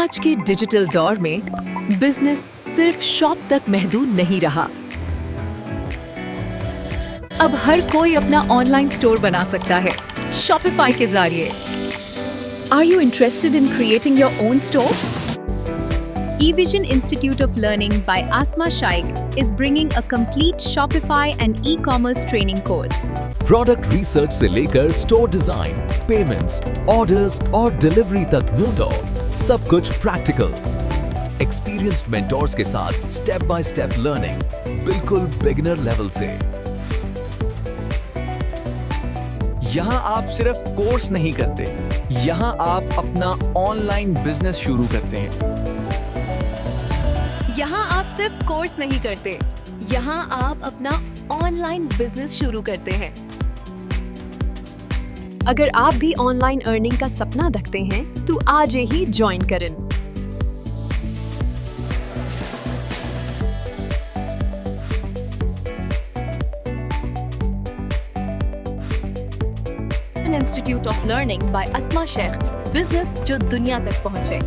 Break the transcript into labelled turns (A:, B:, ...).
A: आज के डिजिटल दौर में बिजनेस सिर्फ शॉप तक महदूद नहीं रहा। अब हर कोई अपना ऑनलाइन स्टोर बना सकता है Shopify के जरिए। Are you interested in creating your own store? eVision Institute of Learning by Asma Shaikh is bringing a complete Shopify and e-commerce training course.
B: Product research से लेकर स्टोर डिजाइन, पेमेंट्स, ऑर्डर्स और delivery तक no सब कुछ practical. Experienced mentors के साथ step by step learning, बिल्कुल beginner level से।
C: यहाँ आप सिर्फ कोर्स नहीं करते, यहाँ आप अपना ऑनलाइन बिजनेस शुरू करते हैं।
A: यहाँ आप सिर्फ कोर्स नहीं करते, यहाँ आप अपना ऑनलाइन बिजनेस शुरू करते हैं। अगर आप भी ऑनलाइन अर्निंग का सपना देखते हैं तो आज ही ज्वाइन करें। Institute of learning by Asma Shaikh, business जो दुनिया तक पहुंचे।